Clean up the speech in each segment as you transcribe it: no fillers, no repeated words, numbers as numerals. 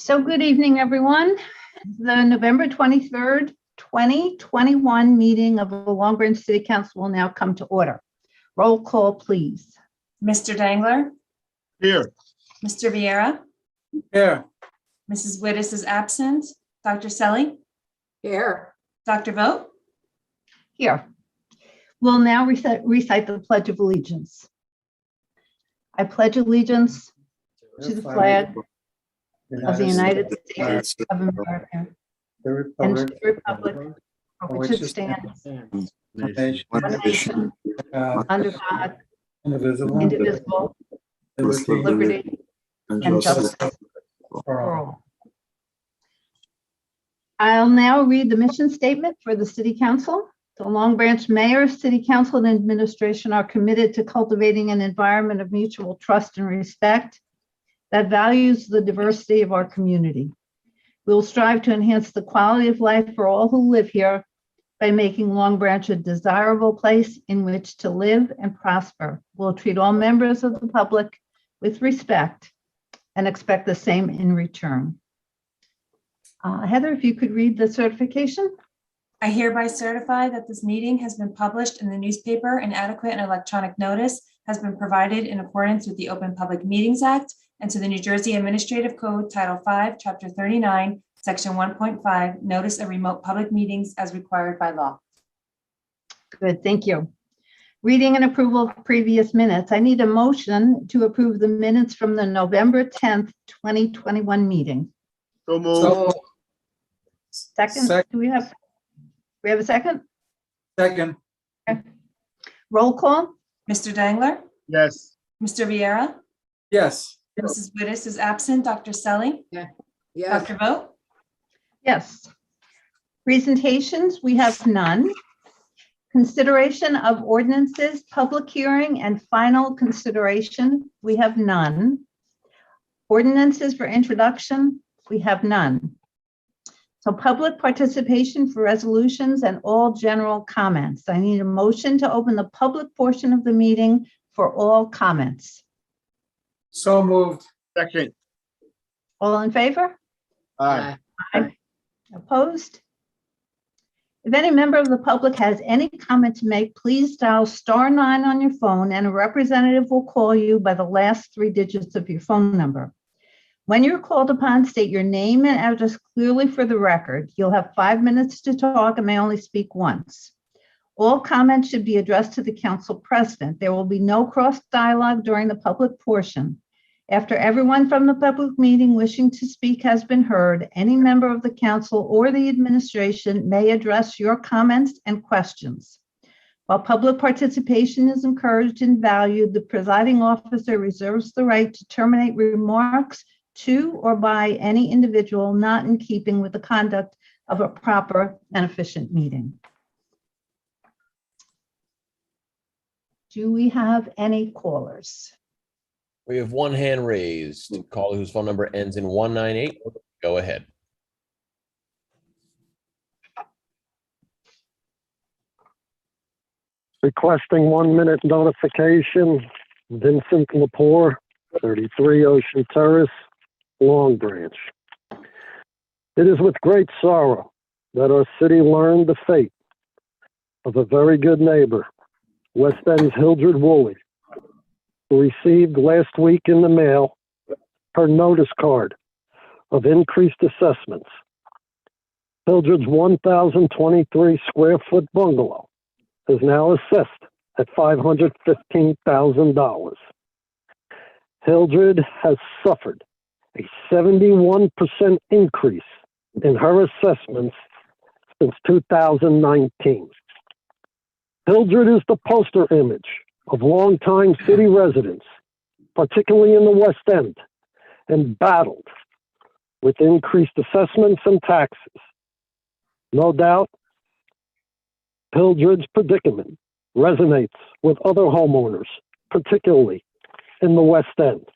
So good evening, everyone. The November 23rd, 2021 meeting of the Long Branch City Council will now come to order. Roll call, please. Mr. Dangler? Here. Mr. Vieira? Here. Mrs. Wittes is absent. Dr. Selly? Here. Dr. Vogt? Here. We'll now recite the Pledge of Allegiance. I pledge allegiance to the flag of the United States of America and to the republic for which it stands, one nation, under God, indivisible, with liberty and justice for all. I'll now read the mission statement for the City Council. The Long Branch Mayor, City Council, and Administration are committed to cultivating an environment of mutual trust and respect that values the diversity of our community. We will strive to enhance the quality of life for all who live here by making Long Branch a desirable place in which to live and prosper. We'll treat all members of the public with respect and expect the same in return. Heather, if you could read the certification. I hereby certify that this meeting has been published in the newspaper and adequate and electronic notice has been provided in accordance with the Open Public Meetings Act and to the New Jersey Administrative Code, Title V, Chapter 39, Section 1.5, Notice of Remote Public Meetings as required by law. Good, thank you. Reading and approval of previous minutes. I need a motion to approve the minutes from the November 10th, 2021 meeting. So moved. Second, do we have a second? Second. Okay. Roll call? Mr. Dangler? Yes. Mr. Vieira? Yes. Mrs. Wittes is absent. Dr. Selly? Yes. Dr. Vogt? Yes. Presentations, we have none. Consideration of ordinances, public hearing, and final consideration, we have none. Ordinances for introduction, we have none. So public participation for resolutions and all general comments. I need a motion to open the public portion of the meeting for all comments. So moved. Second. All in favor? Aye. Aye. Opposed? If any member of the public has any comment to make, please dial *9 on your phone and a representative will call you by the last 3 digits of your phone number. When you're called upon, state your name and address clearly for the record. You'll have 5 minutes to talk and may only speak once. All comments should be addressed to the council president. There will be no cross dialogue during the public portion. After everyone from the public meeting wishing to speak has been heard, any member of the council or the administration may address your comments and questions. While public participation is encouraged and valued, the presiding officer reserves the right to terminate remarks to or by any individual not in keeping with the conduct of a proper and efficient meeting. Do we have any callers? We have one hand raised. Caller whose phone number ends in 198. Go ahead. Requesting 1 minute notification. Vincent Lepore, 33 Ocean Terrace, Long Branch. It is with great sorrow that our city learned the fate of a very good neighbor, West End's Hildred Woolley, who received last week in the mail her notice card of increased assessments. Hildred's 1,023 square foot bungalow is now assessed at $515,000. Hildred has suffered a 71% increase in her assessments since 2019. Hildred is the poster image of longtime city residents, particularly in the West End, and battled with increased assessments and taxes. No doubt, Hildred's predicament resonates with other homeowners, particularly in the West End.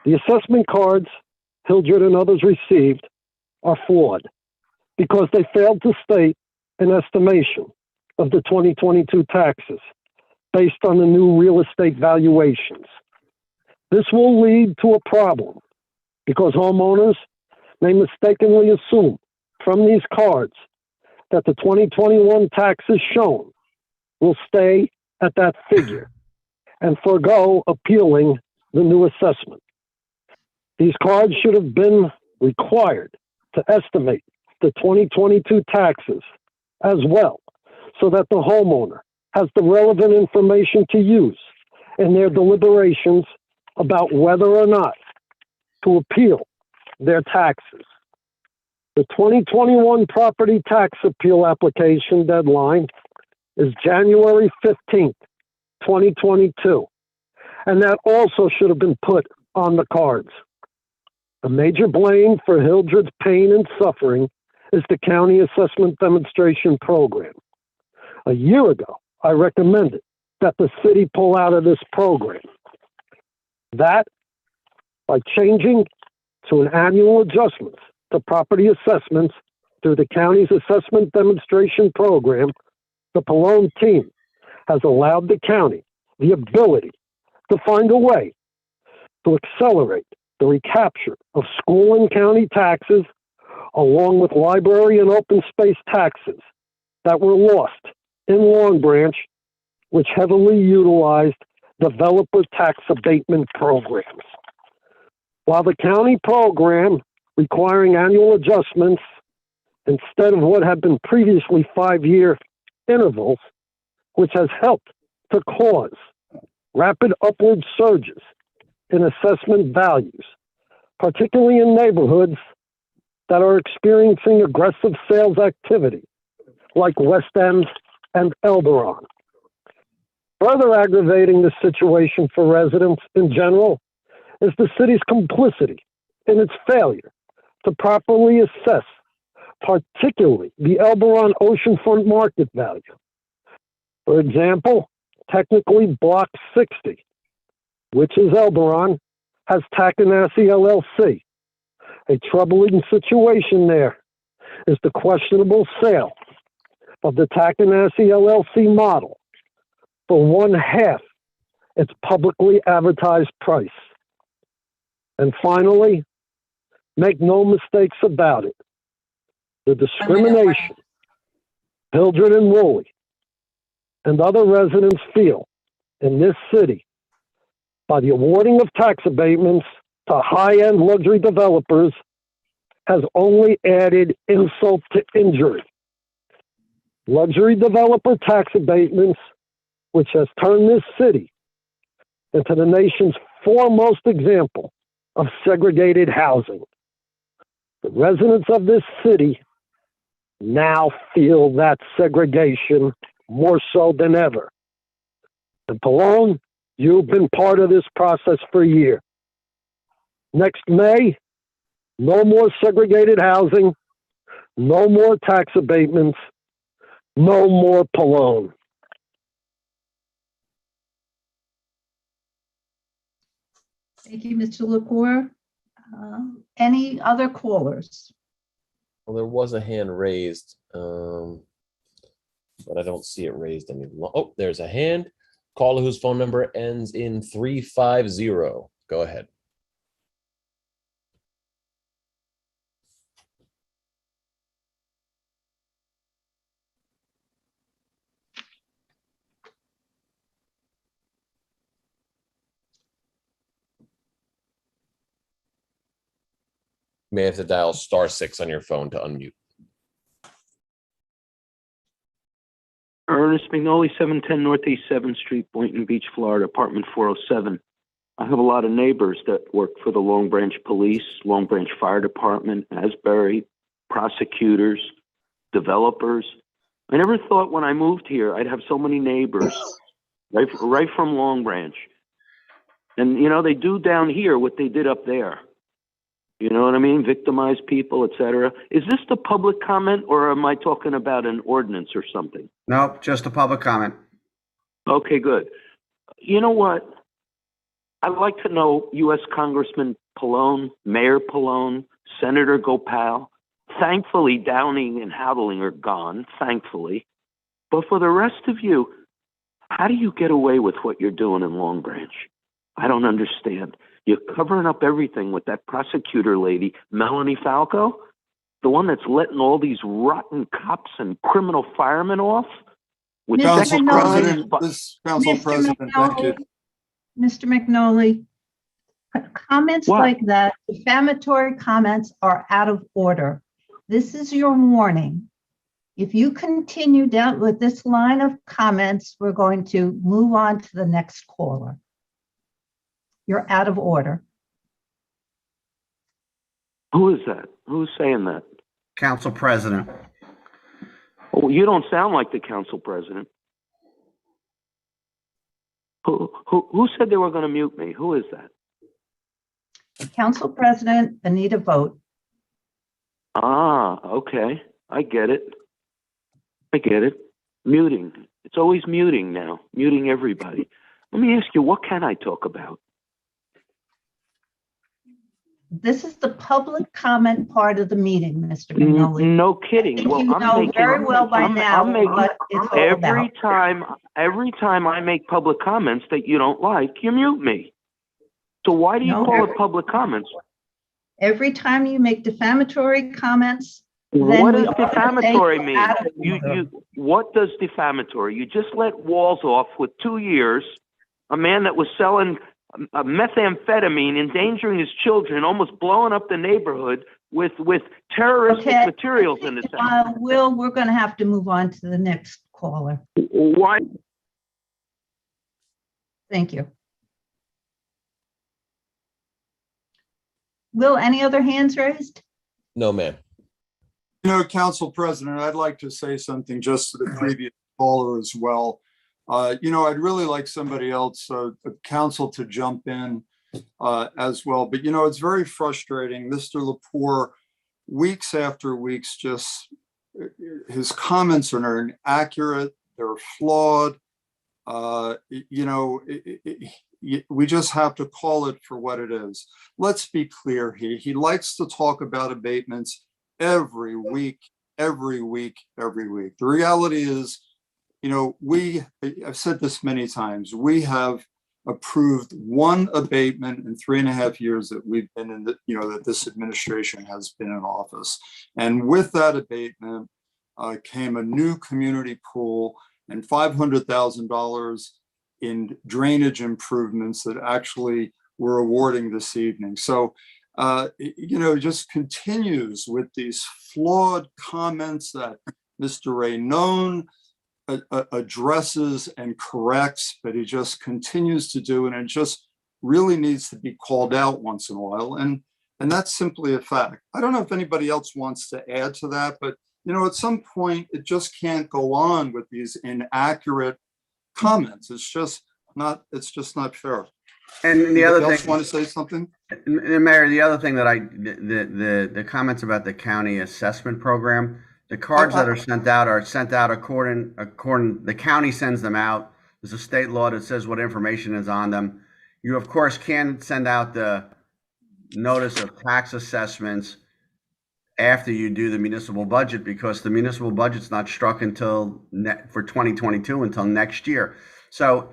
The assessment cards Hildred and others received are flawed because they failed to state an estimation of the 2022 taxes based on the new real estate valuations. This will lead to a problem because homeowners may mistakenly assume from these cards that the 2021 taxes shown will stay at that figure and forego appealing the new assessment. These cards should have been required to estimate the 2022 taxes as well, so that the homeowner has the relevant information to use in their deliberations about whether or not to appeal their taxes. The 2021 property tax appeal application deadline is January 15th, 2022, and that also should have been put on the cards. A major blame for Hildred's pain and suffering is the County Assessment Demonstration Program. A year ago, I recommended that the city pull out of this program. That, by changing to an annual adjustment to property assessments through the county's Assessment Demonstration Program, the Pallone team has allowed the county the ability to find a way to accelerate the recapture of school and county taxes, along with library and open space taxes that were lost in Long Branch, which heavily utilized developer tax abatement programs. While the county program requiring annual adjustments instead of what had been previously 5-year intervals, which has helped to cause rapid upward surges in assessment values, particularly in neighborhoods that are experiencing aggressive sales activity, like West End and Elberon. Further aggravating the situation for residents in general is the city's complicity in its failure to properly assess, particularly the Elberon oceanfront market value. For example, technically Block 60, which is Elberon, has Tackanassie LLC. A troubling situation there is the questionable sale of the Tackanassie LLC model for 1/2 its publicly advertised price. And finally, make no mistakes about it, the discrimination Hildred and Woolley and other residents feel in this city by the awarding of tax abatements to high-end luxury developers has only added insult to injury. Luxury developer tax abatements, which has turned this city into the nation's foremost example of segregated housing. The residents of this city now feel that segregation more so than ever. And Pallone, you've been part of this process for a year. Next May, no more segregated housing, no more tax abatements, no more Pallone. Thank you, Mr. Lepore. Any other callers? Well, there was a hand raised, but I don't see it raised any longer. Oh, there's a hand. Caller whose phone number ends in 350. Go ahead. You may have to dial *6 on your phone to unmute. Ernest McNally, 710 Northeast 7th Street, Boynton Beach, Florida, apartment 407. I have a lot of neighbors that work for the Long Branch Police, Long Branch Fire Department, Asbury, prosecutors, developers. I never thought when I moved here I'd have so many neighbors right from Long Branch. And, you know, they do down here what they did up there. You know what I mean? Victimize people, etc. Is this the public comment, or am I talking about an ordinance or something? Nope, just a public comment. Okay, good. You know what? I'd like to know U.S. Congressman Pallone, Mayor Pallone, Senator Gopal. Thankfully, Downing and Howling are gone, thankfully. But for the rest of you, how do you get away with what you're doing in Long Branch? I don't understand. You're covering up everything with that prosecutor lady, Melanie Falco, the one that's letting all these rotten cops and criminal firemen off with Mr. sex Council McNulty. crimes. President, this Council Mr. President, thank you. Mr. McNolly, comments What? like that, defamatory comments are out of order. This is your warning. If you continue down with this line of comments, we're going to move on to the next caller. You're out of order. Who is that? Who's saying that? Council President. Oh, you don't sound like the council president. Who said they were going to mute me? Who is that? Council President Anita Vogt. Ah, okay. I get it. I get it. Muting. It's always muting now. Muting everybody. Let me ask you, what can I talk about? This is the public comment part of the meeting, Mr. McNolly. No I kidding. think Well, you I'm know making, very well by now I'm making, what it's all every about. time I make public comments that you don't like, you mute me. So why do you No, call it public comments? Every time you make defamatory comments, then What we does are defamatory taken mean? out of order. What does defamatory? You just let Walls off with 2 years, a man that was selling methamphetamine, endangering his children, almost blowing up the neighborhood with terroristic Okay. materials in his house. Will, we're going to have to move on to the next caller. Why? Thank you. Will, any other hands raised? No, ma'am. You know, Council President, I'd like to say something just to the previous caller as well. You know, I'd really like somebody else, the council, to jump in as well. But, you know, it's very frustrating. Mr. Lepore, weeks after weeks, just his comments are inaccurate. They're flawed. You know, we just have to call it for what it is. Let's be clear. He likes to talk about abatements every week, every week, every week. The reality is, you know, I've said this many times, we have approved one abatement in 3.5 years that we've been in, that this administration has been in office. And with that abatement came a new community pool and $500,000 in drainage improvements that actually we're awarding this evening. So, you know, just continues with these flawed comments that Mr. Raynone addresses and corrects, but he just continues to do, and it just really needs to be called out once in a while. And that's simply a fact. I don't know if anybody else wants to add to that, but you know, at some point it just can't go on with these inaccurate comments. It's just not fair. And the other thing, want to say something? Mayor, the other thing that the comments about the county assessment program, the cards that are sent out according, the county sends them out. There's a state law that says what information is on them. You, of course, can send out the notice of tax assessments after you do the municipal budget, because the municipal budget's not struck until for 2022 until next year. So,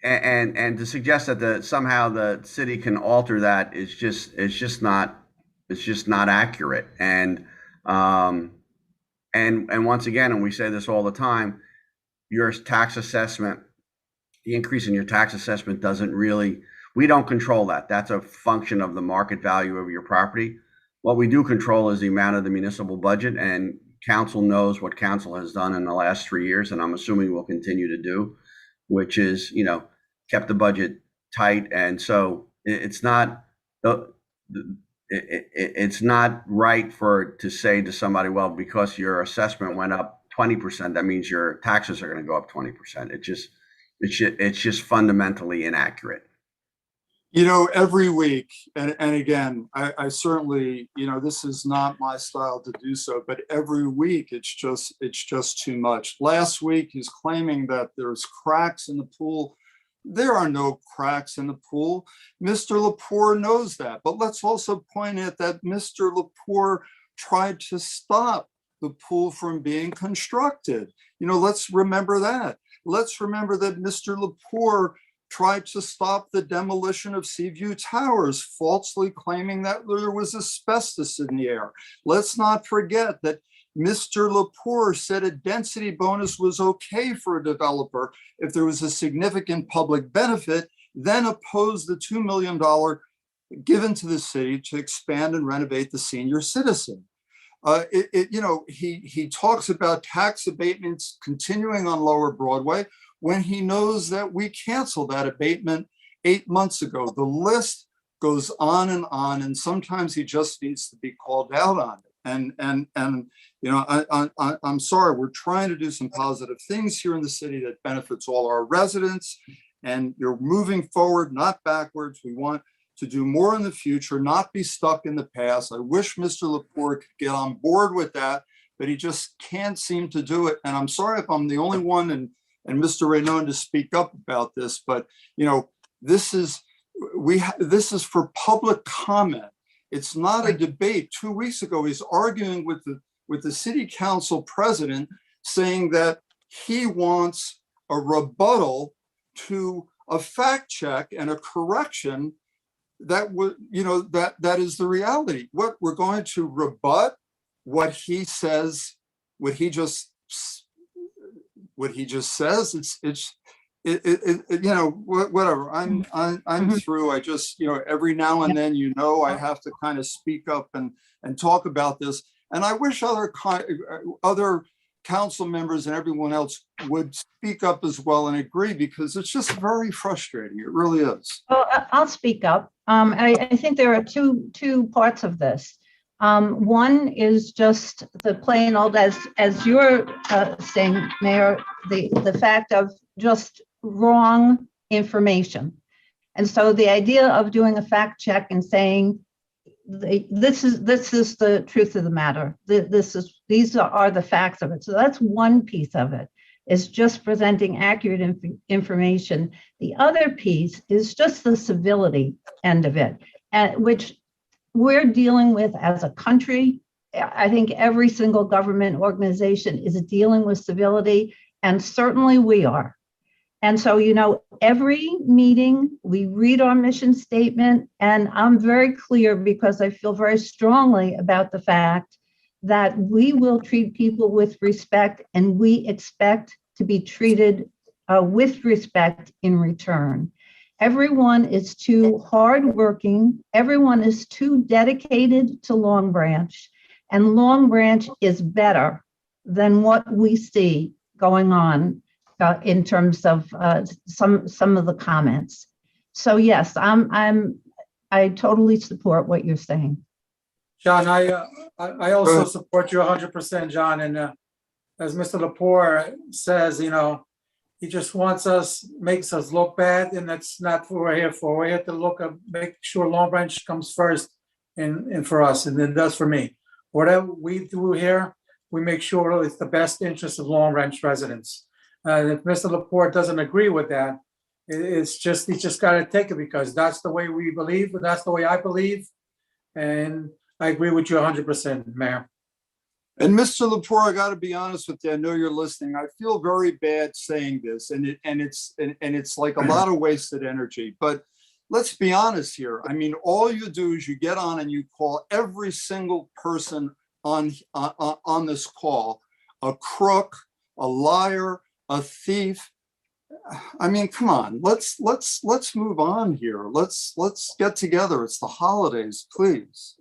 and to suggest that somehow the city can alter that is just not accurate. And once again, and we say this all the time, your tax assessment, the increase in your tax assessment we don't control that. That's a function of the market value of your property. What we do control is the amount of the municipal budget, and council knows what council has done in the last 3 years, and I'm assuming will continue to do, which is, you know, kept the budget tight. And so it's not right to say to somebody, well, because your assessment went up 20%, that means your taxes are going to go up 20%. It's just fundamentally inaccurate. You know, every week, and again, I certainly, you know, this is not my style to do so, but every week it's just too much. Last week, he's claiming that there's cracks in the pool. There are no cracks in the pool. Mr. Lepore knows that, but let's also point out that Mr. Lepore tried to stop the pool from being constructed. You know, let's remember that. Let's remember that Mr. Lepore tried to stop the demolition of Seaview Towers, falsely claiming that there was asbestos in the air. Let's not forget that Mr. Lepore said a density bonus was okay for a developer if there was a significant public benefit, then opposed the $2 million given to the city to expand and renovate the senior citizen. He talks about tax abatements continuing on Lower Broadway when he knows that we canceled that abatement 8 months ago. The list goes on, and sometimes he just needs to be called out on it. I'm sorry, we're trying to do some positive things here in the city that benefits all our residents, and you're moving forward, not backwards. We want to do more in the future, not be stuck in the past. I wish Mr. Lepore could get on board with that, but he just can't seem to do it. And I'm sorry if I'm the only one and Mr. Raynon to speak up about this, but this is for public comment. It's not a debate. 2 weeks ago, he's arguing with the city council president, saying that he wants a rebuttal to a fact check and a correction that would, that is the reality. What we're going to rebut what he says, what he just says. Whatever. I'm through. I just, every now and then, I have to kind of speak up and talk about this. And I wish other council members and everyone else would speak up as well and agree, because it's just very frustrating. It really is. Well, I'll speak up. I think there are two parts of this. One is just the plain old, as you're saying, Mayor, the fact of just wrong information. And so the idea of doing a fact check and saying, this is the truth of the matter. These are the facts of it. So that's one piece of it, is just presenting accurate information. The other piece is just the civility end of it, which we're dealing with as a country. I think every single government organization is dealing with civility, and certainly we are. And so, every meeting we read our mission statement, and I'm very clear because I feel very strongly about the fact that we will treat people with respect, and we expect to be treated with respect in return. Everyone is too hardworking. Everyone is too dedicated to Long Branch, and Long Branch is better than what we see going on in terms of some of the comments. So yes, I totally support what you're saying. John, I also support you 100%, John. And as Mr. Lepore says, he just makes us look bad, and that's not what we're here for. We're here to make sure Long Branch comes first and for us, and it does for me. Whatever we do here, we make sure it's the best interest of Long Branch residents. If Mr. Lepore doesn't agree with that, he's just got to take it, because that's the way we believe, but that's the way I believe. And I agree with you 100%, Mayor. And Mr. Lepore, I got to be honest with you. I know you're listening. I feel very bad saying this, and it's like a lot of wasted energy. But let's be honest here. I mean, all you do is you get on and you call every single person on this call a crook, a liar, a thief. I mean, come on, let's move on here. Let's get together. It's the holidays, please.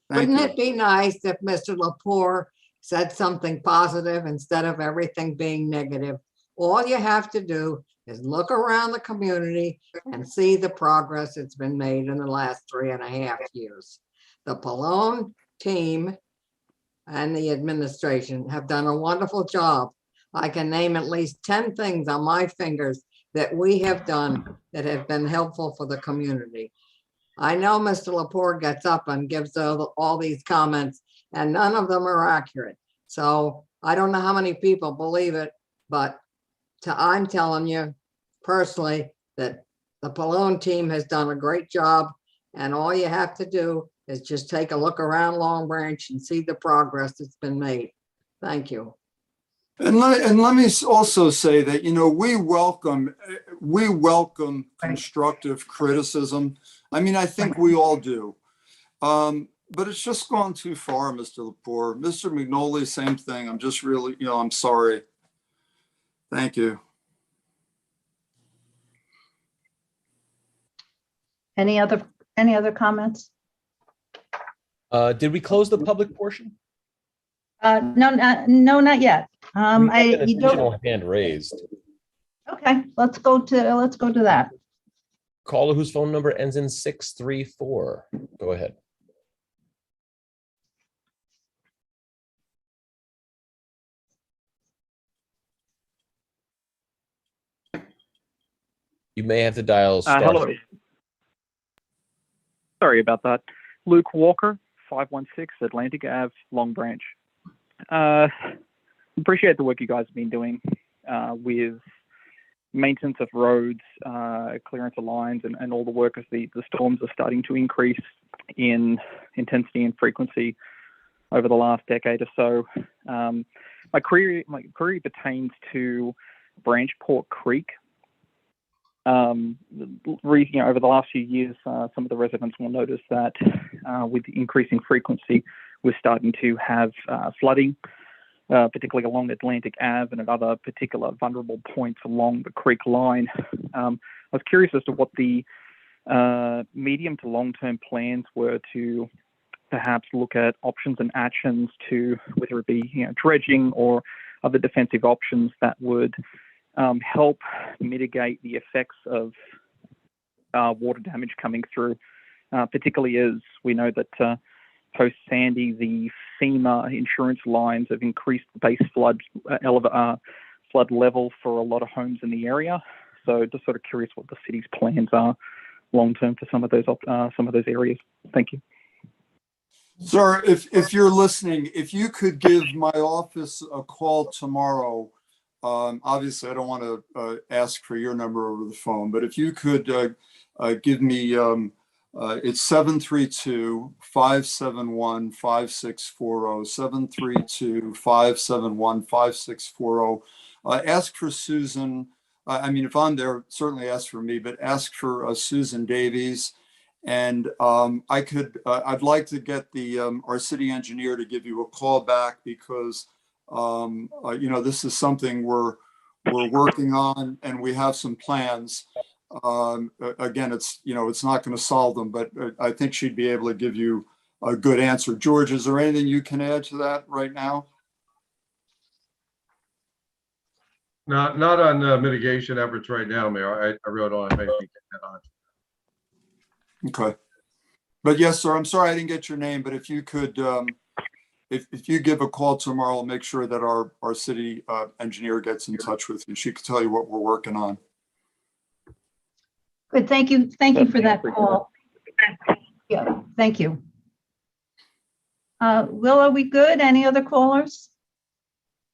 Wouldn't it be nice if Mr. Lepore said something positive instead of everything being negative? All you have to do is look around the community and see the progress that's been made in the last 3.5 years. The Pallone team and the administration have done a wonderful job. I can name at least 10 things on my fingers that we have done that have been helpful for the community. I know Mr. Lepore gets up and gives all these comments, and none of them are accurate. So I don't know how many people believe it, but I'm telling you personally that the Pallone team has done a great job, and all you have to do is just take a look around Long Branch and see the progress that's been made. Thank you. And let me also say that, you know, we welcome constructive criticism. I mean, I think we all do. But it's just gone too far, Mr. Lepore. Mr. McNolly, same thing. I'm just really, you know, I'm sorry. Thank you. Any other comments? Did we close the public portion? No, not yet. We have an You don't, additional hand raised. okay, let's go to that. Caller whose phone number ends in 634. Go ahead. You may have to dial star. Hello. Sorry about that. Luke Walker, 516 Atlantic Ave, Long Branch. Appreciate the work you guys have been doing with maintenance of roads, clearance of lines, and all the work as the storms are starting to increase in intensity and frequency over the last decade or so. My query pertains to Branchport Creek. Over the last few years, some of the residents will notice that with the increasing frequency, we're starting to have flooding, particularly along Atlantic Ave and at other particular vulnerable points along the creek line. I was curious as to what the medium to long-term plans were to perhaps look at options and actions to, whether it be dredging or other defensive options that would help mitigate the effects of water damage coming through, particularly as we know that post-Sandy, the FEMA insurance lines have increased the base flood level for a lot of homes in the area. So just sort of curious what the city's plans are long-term for some of those areas. Thank you. Sir, if you're listening, if you could give my office a call tomorrow. Obviously, I don't want to ask for your number over the phone, but if you could give me, it's 732-571-5640, 732-571-5640. Ask for Susan. I mean, if I'm there, certainly ask for me, but ask for Susan Davies. And I'd like to get our city engineer to give you a call back because this is something we're working on and we have some plans. Again, it's not going to solve them, but I think she'd be able to give you a good answer. George, is there anything you can add to that right now? Not on mitigation efforts right now, Mayor. I really don't have anything to add on. Okay. But yes, sir, I'm sorry I didn't get your name, but if you could, if you give a call tomorrow, I'll make sure that our city engineer gets in touch with you. She can tell you what we're working on. Good, thank you for that call. Yeah, thank you. Will, are we good? Any other callers?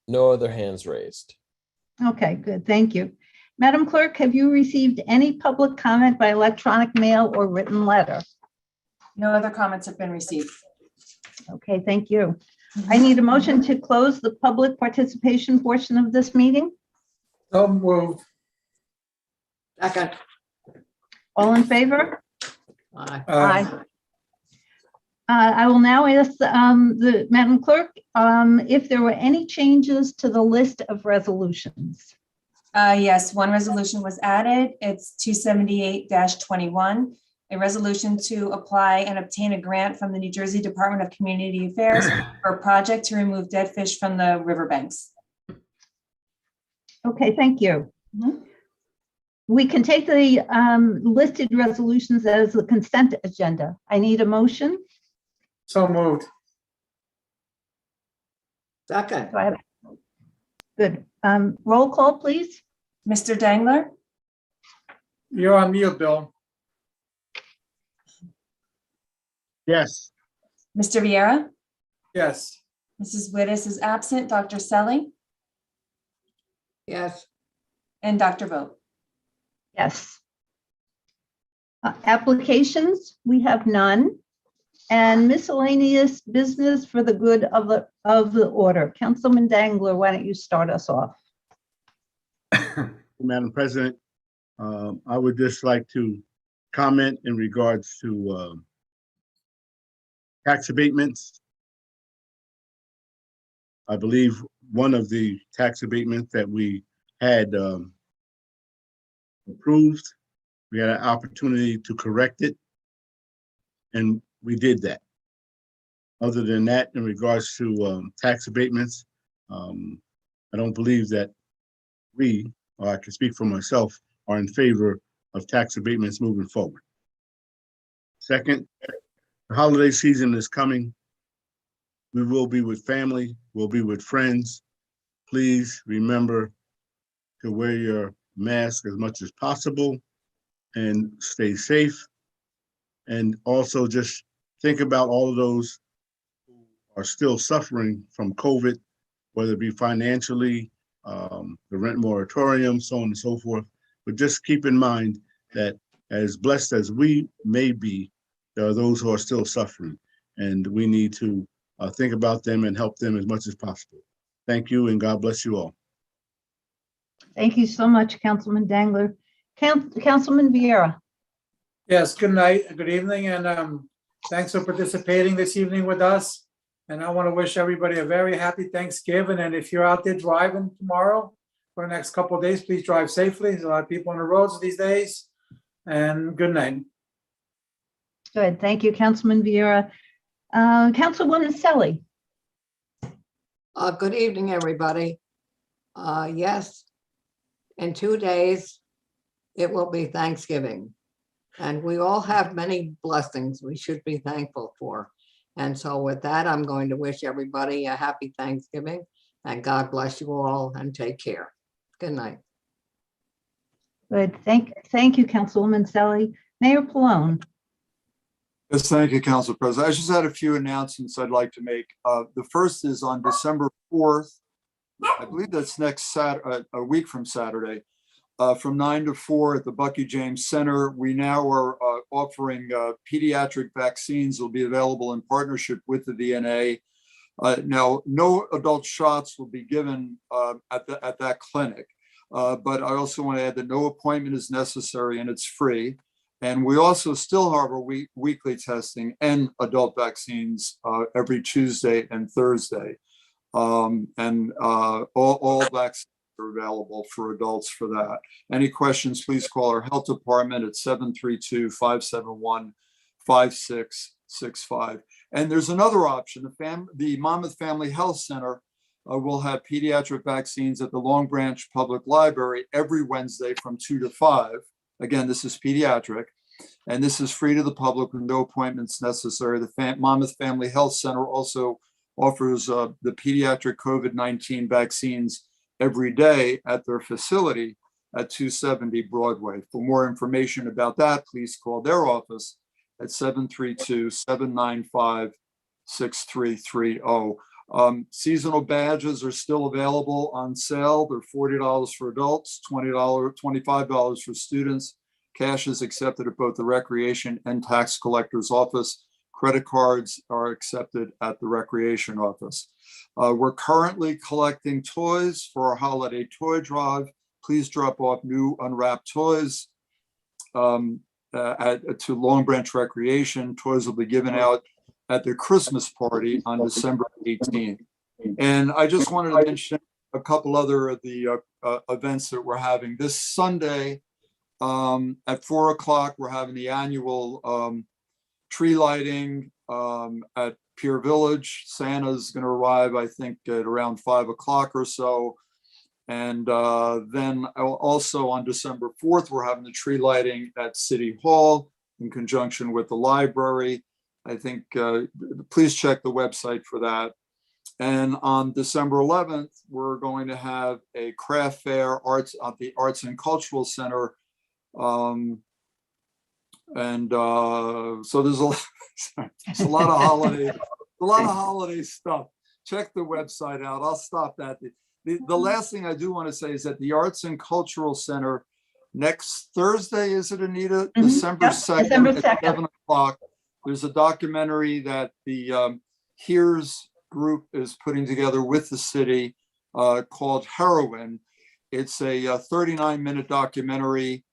No other hands raised. Okay, good, thank you. Madam Clerk, have you received any public comment by electronic mail or written letter? No other comments have been received. Okay, thank you. I need a motion to close the public participation portion of this meeting. So moved. Second. All in favor? Aye. Aye. I will now ask the Madam Clerk if there were any changes to the list of resolutions. Yes, one resolution was added. It's 278-21, a resolution to apply and obtain a grant from the New Jersey Department of Community Affairs for a project to remove dead fish from the riverbanks. Okay, thank you. We can take the listed resolutions as the consent agenda. I need a motion. So moved. Second. Do I have- Good. Roll call, please. Mr. Dangler, You're on mute, Bill. Yes. Mr. Vieira, Yes. Mrs. Wittes is absent, Dr. Selly, Yes. and Dr. Vogt. Yes. Applications, we have none. and miscellaneous business for the good of the order. Councilman Dangler, why don't you start us off? Madam President, I would just like to comment in regards to tax abatements. I believe one of the tax abatements that we had approved, we had an opportunity to correct it, and we did that. Other than that, in regards to tax abatements, I don't believe that we, or I can speak for myself, are in favor of tax abatements moving forward. Second, the holiday season is coming. We will be with family, we'll be with friends. Please remember to wear your mask as much as possible and stay safe. And also just think about all of those who are still suffering from COVID, whether it be financially, the rent moratorium, so on and so forth. But just keep in mind that as blessed as we may be, there are those who are still suffering, and we need to think about them and help them as much as possible. Thank you, and God bless you all. Thank you so much, Councilman Dangler. Councilman Vieira. Yes, good night, good evening, and thanks for participating this evening with us. And I want to wish everybody a very happy Thanksgiving. And if you're out there driving tomorrow for the next couple of days, please drive safely. There's a lot of people on the roads these days. And good night. Good, thank you, Councilman Vieira. Councilwoman Selly. Good evening, everybody. Yes, in 2 days, it will be Thanksgiving. And we all have many blessings we should be thankful for. And so with that, I'm going to wish everybody a happy Thanksgiving, and God bless you all, and take care. Good night. Good, thank you, Councilwoman Selly. Mayor Pallone. Yes, thank you, Council President. I just had a few announcements I'd like to make. The first is on December 4th. I believe that's next Saturday, a week from Saturday, from 9 to 4 at the Bucky James Center. We now are offering pediatric vaccines will be available in partnership with the VNA. Now, no adult shots will be given at that clinic, but I also want to add that no appointment is necessary and it's free. And we also still have our weekly testing and adult vaccines every Tuesday and Thursday. All vaccines are available for adults for that. Any questions, please call our health department at 732-571-5665. And there's another option. The Monmouth Family Health Center will have pediatric vaccines at the Long Branch Public Library every Wednesday from 2 to 5. Again, this is pediatric, and this is free to the public with no appointments necessary. The Monmouth Family Health Center also offers the pediatric COVID-19 vaccines every day at their facility at 270 Broadway. For more information about that, please call their office at 732-795-6330. Seasonal badges are still available on sale. They're $40 for adults, $25 for students. Cash is accepted at both the Recreation and Tax Collector's office. Credit cards are accepted at the Recreation office. We're currently collecting toys for our holiday toy drive. Please drop off new unwrapped toys to Long Branch Recreation. Toys will be given out at the Christmas party on December 18th. And I just wanted to mention a couple other of the events that we're having. This Sunday at 4 o'clock, we're having the annual tree lighting at Pier Village. Santa's going to arrive, I think, at around 5 o'clock or so. And then also on December 4th, we're having the tree lighting at City Hall in conjunction with the library. I think, please check the website for that. And on December 11th, we're going to have a craft fair at the Arts and Cultural Center. So there's a lot of holiday stuff. Check the website out. I'll stop that. The last thing I do want to say is that the Arts and Cultural Center next Thursday, is it, Anita? December 2nd at 7 o'clock. There's a documentary that the Here's group is putting together with the city called Heroin. It's a 39-minute documentary,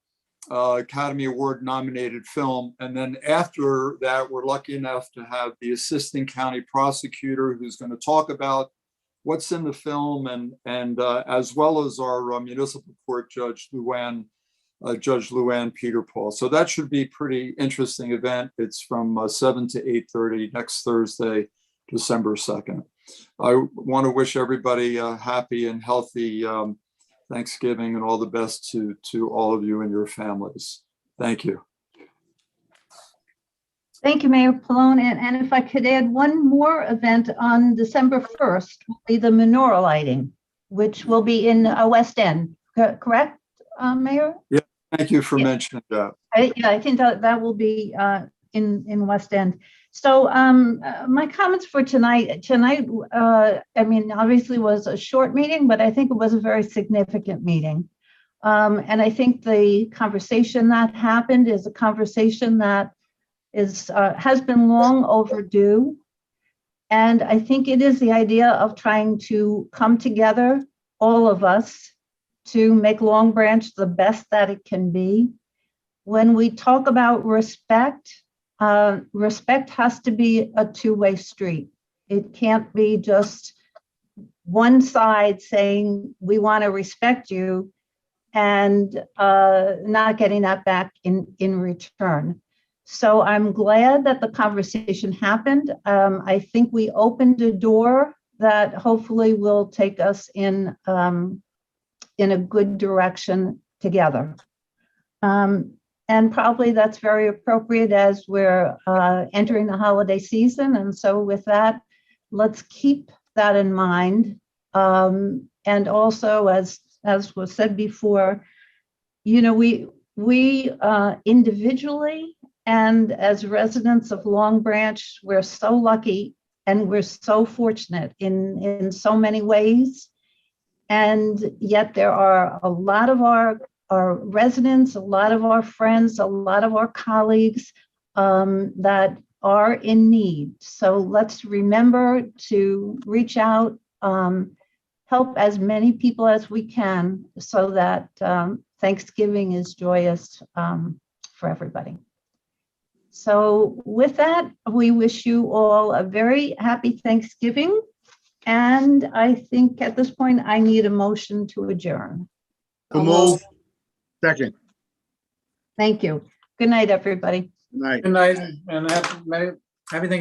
Academy Award nominated film. And then after that, we're lucky enough to have the assistant county prosecutor who's going to talk about what's in the film, and as well as our municipal court judge, Judge Luann Peter Paul. So that should be a pretty interesting event. It's from 7 to 8:30 next Thursday, December 2nd. I want to wish everybody a happy and healthy Thanksgiving and all the best to all of you and your families. Thank you. Thank you, Mayor Pallone. And if I could add one more event on December 1st, will be the menorah lighting, which will be in West End, correct, Mayor? Yeah, thank you for mentioning that. I think that will be in West End. So my comments for tonight, I mean, obviously was a short meeting, but I think it was a very significant meeting. And I think the conversation that happened is a conversation that has been long overdue. And I think it is the idea of trying to come together, all of us, to make Long Branch the best that it can be. When we talk about respect, respect has to be a two-way street. It can't be just one side saying, we want to respect you, and not getting that back in return. So I'm glad that the conversation happened. I think we opened a door that hopefully will take us in a good direction together. And probably that's very appropriate as we're entering the holiday season. And so with that, let's keep that in mind. And also, as was said before, you know, we individually and as residents of Long Branch, we're so lucky and we're so fortunate in so many ways. And yet there are a lot of our residents, a lot of our friends, a lot of our colleagues that are in need. So let's remember to reach out, help as many people as we can so that Thanksgiving is joyous for everybody. So with that, we wish you all a very happy Thanksgiving. And I think at this point, I need a motion to adjourn. So move. Second. Thank you. Good night, everybody. Good night. Good night and happy Thanksgiving.